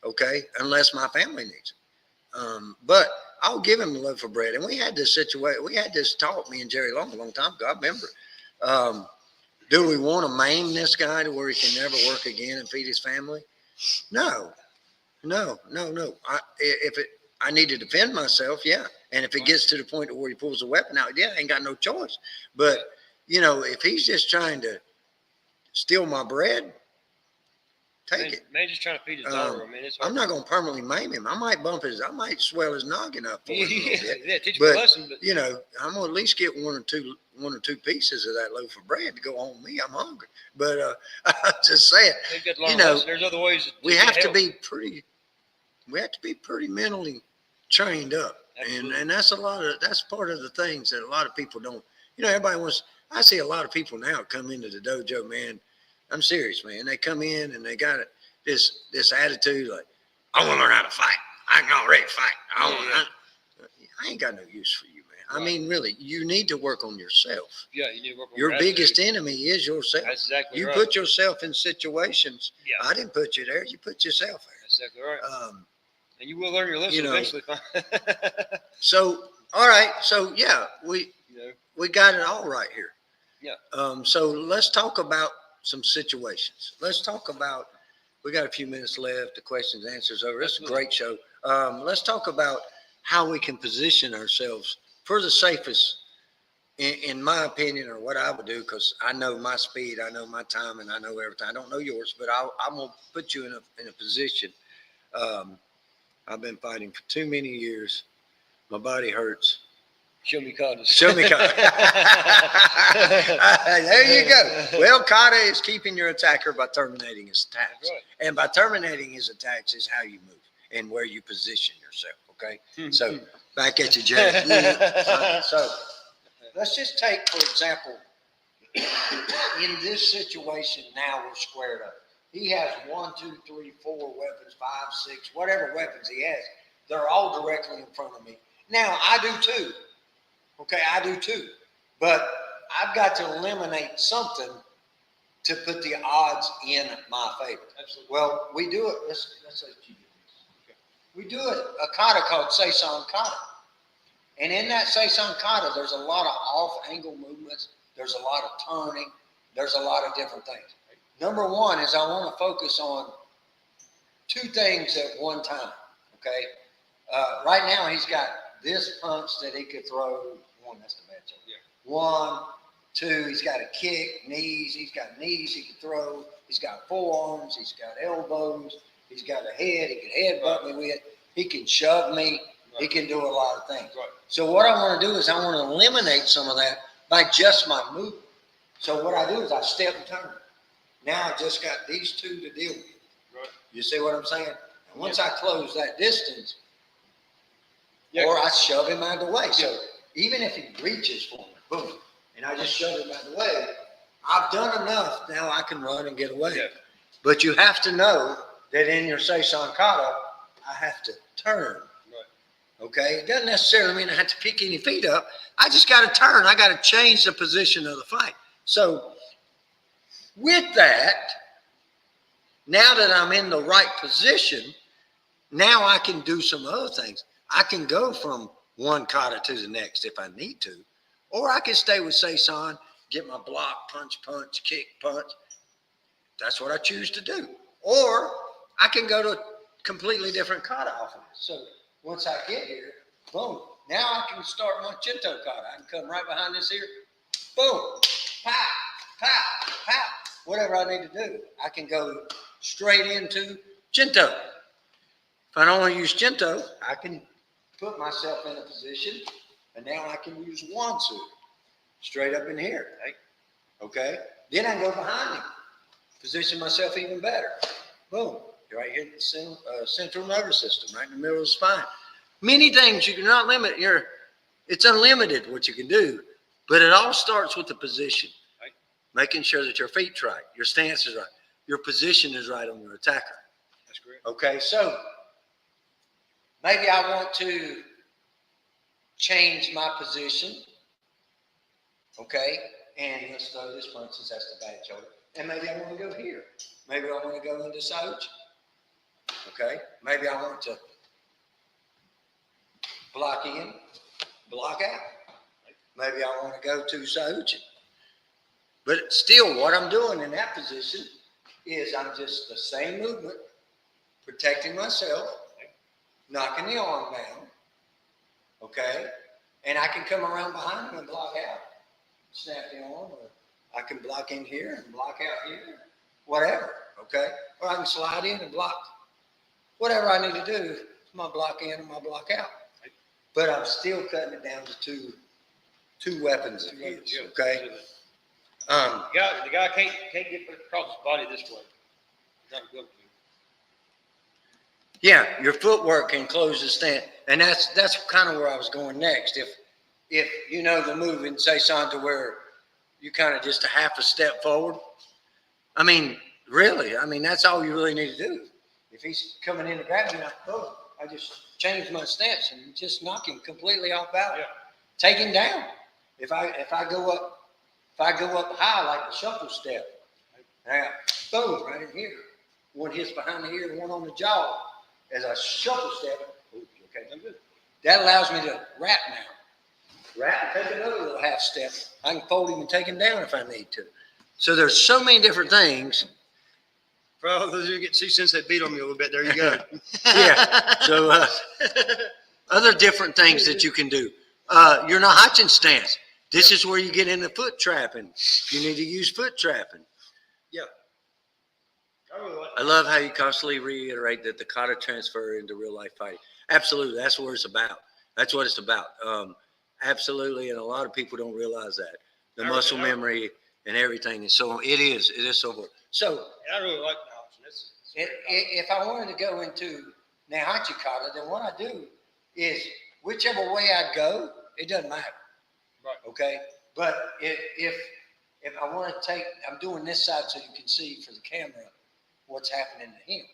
Okay. Unless my family needs it. But I'll give him the loaf of bread. And we had this situation. We had this talk, me and Jerry Long, a long time ago. I remember. Do we want to maim this guy to where he can never work again and feed his family? No. I need to defend myself, yeah. And if it gets to the point where he pulls a weapon out, yeah, I ain't got no choice. But, if he's just trying to steal my bread, take it. Man, just trying to feed his daughter. I'm not going to permanently maim him. I might swell his noggin up for him a little bit. Yeah, teach him a lesson. But I'm going to at least get one or two pieces of that loaf of bread to go home with me. I'm hungry. But I'm just saying, there's other ways. We have to be pretty mentally trained up. And that's part of the things that a lot of people don't, I see a lot of people now come into the dojo, man. I'm serious, man. They come in and they got this attitude like, I want to learn how to fight. I'm not ready to fight. I ain't got no use for you, man. I mean, really, you need to work on yourself. Yeah, you need to work on Your attitude. biggest enemy is yourself. That's exactly You right. put yourself in situations. Yeah. I didn't put you there. You put yourself there. That's exactly right. And you will learn your lesson eventually. So, all right. So, yeah, we got it all right here. Yeah. So let's talk about some situations. Let's talk about, we got a few minutes left. The questions and answers over. It's a great show. Let's talk about how we can position ourselves for the safest, in my opinion, or what I would do, because I know my speed, I know my time, and I know everything. I don't know yours, but I'm going to put you in a position. I've been fighting for too many years. My body hurts. Show me kata. Show me kata. There you go. Well, kata is keeping your attacker by terminating his attacks. Right. And by terminating his attacks is how you move and where you position yourself. Okay. So back at you, Jerry. So let's just take, for example, in this situation now we're squared up. He has 1, 2, 3, 4 weapons, 5, 6, whatever weapons he has. They're all directly in front of me. Now I do too. Okay, I do too. But I've got to eliminate something to put the odds in my favor. Absolutely. Well, we do it. Let's let you do this. Okay. We do it a kata called Seisan kata. And in that Seisan kata, there's a lot of off-angle movements. There's a lot of turning. There's a lot of different things. Number one is I want to focus on 2 things at one time. Okay. Right now he's got this punch that he could throw. 1, that's the bad joke. Yeah. 1, 2, he's got a kick, knees. He's got knees he can throw. He's got forearms. He's got elbows. He's got a head. He can headbutt me with. He can shove me. Right. He can do a lot of things. Right. So what I want to do is I want to eliminate some of that by just my movement. So what I do is I step and turn. Now I just got these 2 to deal with. Right. You see what I'm saying? And once I close that distance, or I shove him out of the way. So even if he reaches for me, boom, and I just shove him out of the way, I've done enough. Now I can run and get away. Yeah. But you have to know that in your Seisan kata, I have to turn. Right. Okay? It doesn't necessarily mean I have to pick any feet up. I just got to turn. I got to change the position of the fight. So with that, now that I'm in the right position, now I can do some other things. I can go from one kata to the next if I need to, or I can stay with Seisan, get my block, punch, kick, punch. That's what I choose to do. Or I can go to a completely different kata off of it. So once I get here, boom, now I can start my Shinto kata. I can come right behind this here, boom, pow, pow, pow, whatever I need to do. I can go straight into Shinto. If I don't want to use Shinto, I can put myself in a position, and now I can use Wansu straight up in here. Right? Okay? Then I can go behind him, position myself even better. Boom. Right here at the central nervous system, right in the middle of the spine. Many things you cannot limit. It's unlimited what you can do, but it all starts with the position. Right? Making sure that your feet's right, your stance is right, your position is right on your attacker. That's great. Okay, so maybe I want to change my position, okay? And let's throw this punch since that's the bad shoulder. And maybe I want to go here. Maybe I want to go into Soji, okay? Maybe I want to block in, block out. Maybe I want to go to Soji. But still, what I'm doing in that position is I'm just the same movement, protecting myself, knocking the arm down, okay? And I can come around behind him and block out, snap the arm, or I can block in here and block out here, whatever, okay? Or I can slide in and block whatever I need to do, my block in and my block out. But I'm still cutting it down to two weapons of his, okay? The guy can't get across his body this way. Not good. Yeah, your footwork can close the stand, and that's kind of where I was going next. If you know the move in Seisan to where you kind of just a half a step forward, I mean, really, that's all you really need to do. If he's coming in to grab me, I just change my stance and just knock him completely off balance. take him down. If I go up high like the shuffle step, and I got boom right in here. One hits behind the ear, one on the jaw as a shuffle step. Ooh, okay, I'm good. That allows me to wrap now. Wrap and take another little half step. I can fold him and take him down if I need to. So there's so many different things. For all those who get see since they beat on me a little bit, there you go. Yeah. So other different things that you can do. Your Nahatchin stance. This is where you get into foot trapping. You need to use foot trapping. Yeah. I love how you constantly reiterate that the kata transfer into real life fighting. Absolutely. That's what it's about. That's what it's about. Absolutely. And a lot of people don't realize that. The muscle memory and everything. And so it is so important. So I really like Nahatchin. If I wanted to go into Nahatchin kata, then what I do is whichever way I go, it doesn't matter. Right. Okay. But if I want to take, I'm doing this side so you can see for the camera what's happening to him,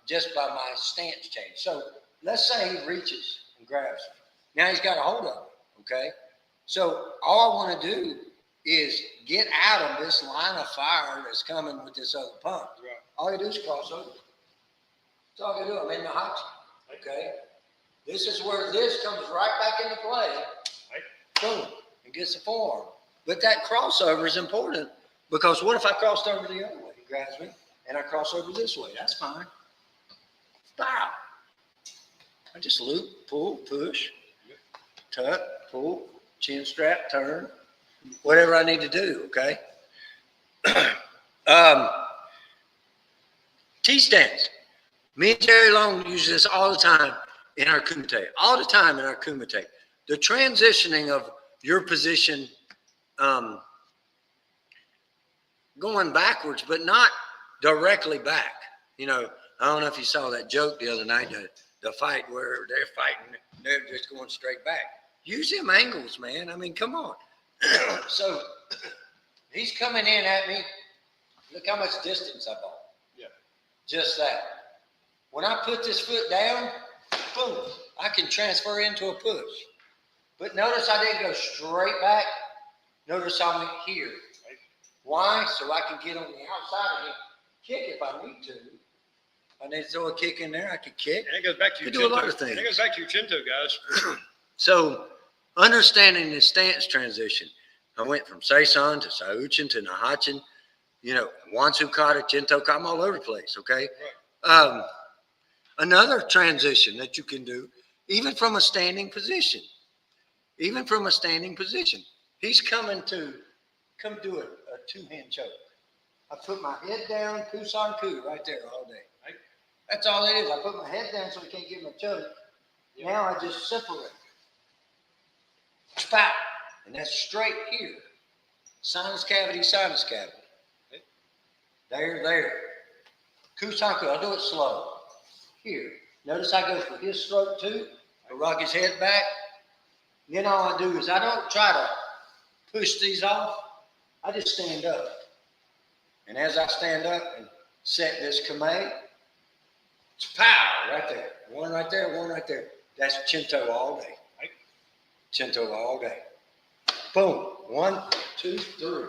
just by my stance change. So let's say he reaches and grabs me. Now he's got a hold of me. Okay. So all I want to do is get out of this line of fire that's coming with this other punch. Right. All you do is cross over. That's all you do. I'm in the hot. Okay. This is where this comes right back into play. Boom. And gets the forearm. But that crossover is important because what if I crossed over the other way? He grabs me and I cross over this way. That's fine. Bow. I just loop, pull, push, tuck, pull, chin strap, turn, whatever I need to do, okay? T-stance. Me and Terry Long use this all the time in our kumite. All the time in our kumite. The transitioning of your position going backwards, but not directly back. You know, I don't know if you saw that joke the other night, the fight where they're fighting, they're just going straight back. Use them angles, man. I mean, come on. So he's coming in at me. Look how much distance I bought. Yeah. Just that. When I put this foot down, boom, I can transfer into a push. But notice I didn't go straight back. Notice I went here. Why? So I can get on the outside of him, kick if I need to. If I need to throw a kick in there, I can kick. And it goes back to your do a lot of things. And it goes back to your chinto, guys. So understanding the stance transition. I went from Seisan to Sauchin to Nahatchin, you know, Wansu kata, Chinto kata, I'm all over the place, okay? Right. Another transition that you can do, even from a standing position. Even from a standing position. He's come do a two-hand choke. I put my head down, Kusan-ku, right there all day. Right? That's all it is. I put my head down so he can't get my choke. Yeah. Now I just separate. Pow! And that's straight here. Sinus cavity, sinus cavity. Okay. There. Kusan-ku, I'll do it slow. Here. Notice I go for his stroke too. I rock his head back. Then all I do is I don't try to push these off. I just stand up. And as I stand up and set this kame, it's pow, right there. One right there, one right there. That's Chinto all day. Right? Chinto all day. Boom. 1, 2, 3.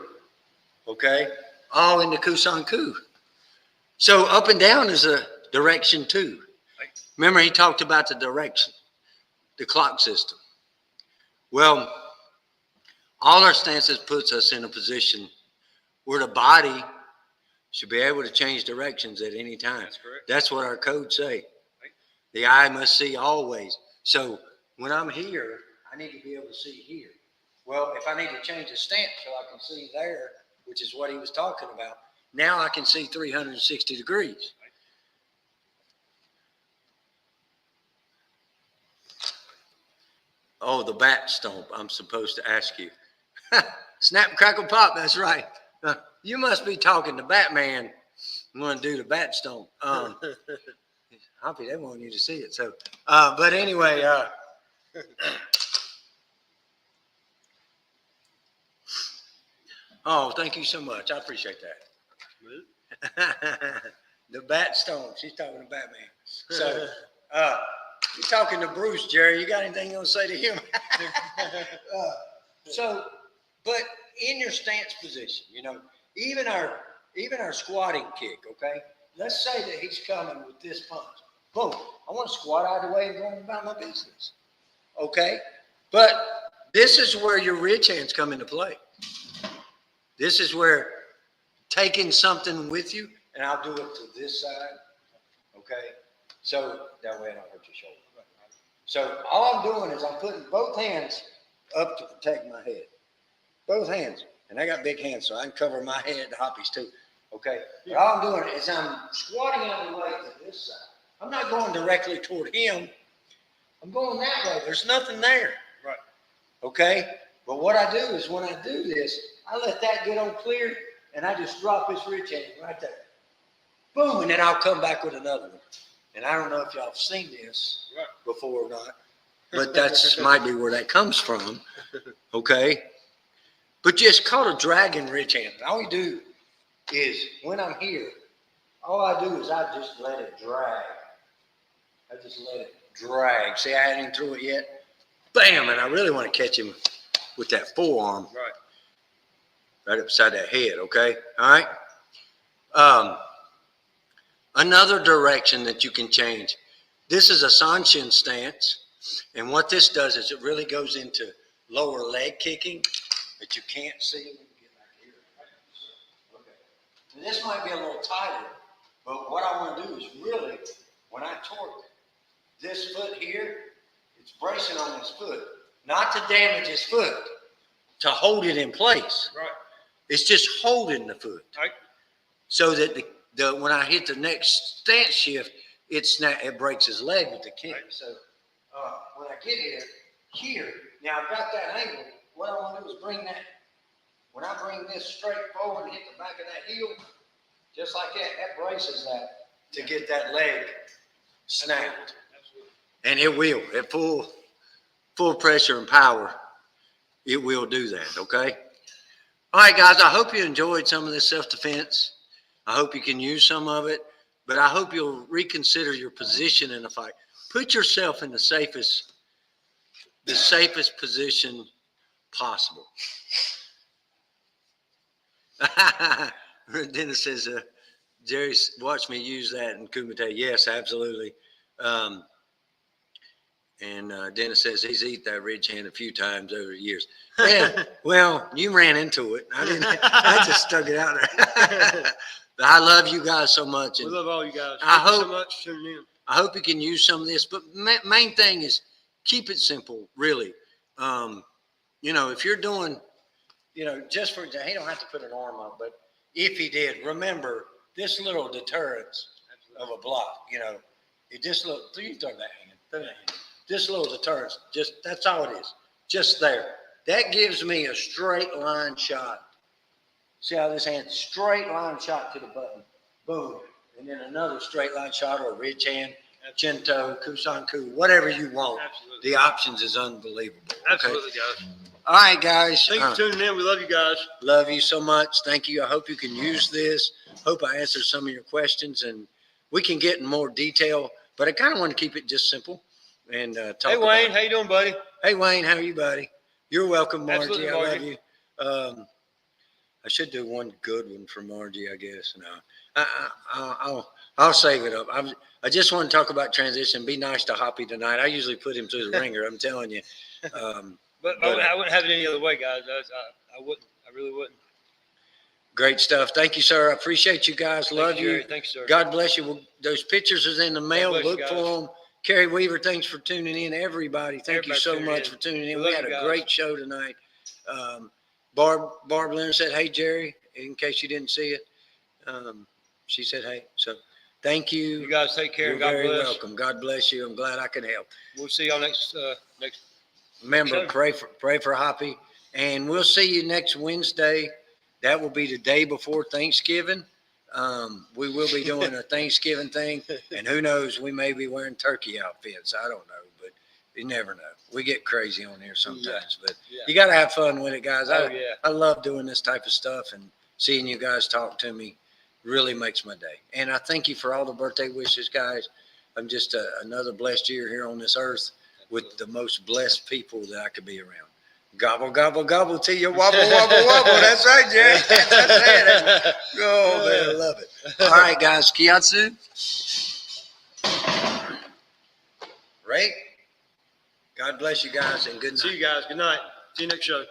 Okay? All in the Kusan-ku. So up and down is a direction too. Right? Remember he talked about the direction, the clock system. Well, all our stances puts us in a position where the body should be able to change directions at any time. That's correct. That's what our codes say. Right. The eye must see always. So when I'm here, I need to be able to see here. Well, if I need to change the stance so I can see there, which is what he was talking about, now I can see 360 degrees. Right. Oh, the bat stomp, I'm supposed to ask you. Snap, crackle, pop, that's right. You must be talking to Batman. You want to do the bat stomp. Hoppy, they want you to see it. So, but anyway, oh, thank you so much. I appreciate that. The bat stomp. She's talking to Batman. So, You're talking to Bruce, Jerry. You got anything you want to say to him? But in your stance position, even our squatting kick, okay? Let's say that he's coming with this punch. Boom. I want to squat out of the way and go about my business. Okay? But this is where your ridge hands come into play. This is where taking something with you, and I'll do it to this side. Okay? So that way I don't hurt your shoulder. So all I'm doing is I'm putting both hands up to protect my head. Both hands. And I got big hands, so I can cover my head, the hoppies too. Okay? But all I'm doing is I'm squatting out of the way to this side. I'm not going directly toward him. I'm going that way. There's nothing there. Right. Okay? But what I do is when I do this, I let that get on clear, and I just drop his ridge hand right there. Boom, and then I'll come back with another one. And I don't know if y'all have seen this before or not, but that's might be where that comes from. Okay? But just called a dragon ridge hand. All you do is when I'm here, all I do is I just let it drag. I just let it drag. See, I hadn't even threw it yet. Bam! And I really want to catch him with that forearm. Right upside that head, okay? All right? Another direction that you can change. This is a Sanshin stance. And what this does is it really goes into lower leg kicking that you can't see. Okay. And this might be a little tighter, but what I want to do is really, when I torque this foot here, it's bracing on this foot. Not to damage his foot, to hold it in place. Right. It's just holding the foot. Right. So that when I hit the next stance shift, it breaks his leg with the kick. Right. So when I get here, now I've got that angle. What I want to do is when I bring this straight forward and hit the back of that heel, just like that braces that to get that leg snapped. Absolutely. And it will, at full pressure and power, it will do that, okay? All right, guys, I hope you enjoyed some of this self-defense. I hope you can use some of it, but I hope you'll reconsider your position in a fight. Put yourself in the safest position possible. Dennis says, Jerry, watch me use that in Kumite. Yes, absolutely. And Dennis says he's eaten that ridge hand a few times over the years. Yeah, well, you ran into it. I didn't. I just stuck it out there. But I love you guys so much. We love all you guys. Thank you so much for tuning in. I hope you can use some of this. But main thing is keep it simple, really. If you're doing, just for example, he don't have to put an arm up, but if he did, remember this little deterrence of a block. It just look. You throw that hand. This little deterrence, that's all it is. Just there. That gives me a straight line shot. See how this hand, straight line shot to the button. Boom. And then another straight line shot or a ridge hand, Chinto, Kusanku, whatever you want. Absolutely. The options is unbelievable. Okay? Absolutely, guys. All right, guys. Thank you for tuning in. We love you guys. Love you so much. Thank you. I hope you can use this. Hope I answered some of your questions, and we can get in more detail, but I kind of want to keep it just simple. And talk. Hey, Wayne, how you doing, buddy? Hey, Wayne, how are you, buddy? You're welcome, Margie. Absolutely, I Margie. love you. I should do one good one for Margie, I guess. No, I'll save it up. I just want to talk about transition. Be nice to Hoppy tonight. I usually put him through the ringer. I'm telling you. But I wouldn't have it any other way, guys. I wouldn't. I really wouldn't. Great stuff. Thank you, sir. I appreciate you guys. Love you. Jerry. Thanks, sir. God bless you. Those pictures is in the mail. bless you, Look guys. for them. Carrie Weaver, thanks for tuning in. Everybody, thank you so much for tuning in. We had a great show tonight. Barb Leonard said, hey, Jerry, in case you didn't see it. She said, hey. So thank you. You guys take care. You're God very bless. welcome. God bless you. I'm glad I could help. We'll see y'all next. Remember, show. pray for Hoppy. And we'll see you next Wednesday. That will be the day before Thanksgiving. We will be doing a Thanksgiving thing, and who knows, we may be wearing turkey outfits. I don't know, but you never know. We get crazy on here sometimes, but you got to have fun with it, guys. I love doing this type of stuff, and seeing you guys talk to me really makes my day. And I thank you for all the birthday wishes, guys. I'm just another blessed year here on this earth with the most blessed people that I could be around. Gobble, gobble, gobble till you wobble, wobble, wobble. That's right, Jay. That's it. Oh, man, I love it. All right, guys. Kiatsu. Ray, God bless you guys and good night. See you guys. Good night. See you next show.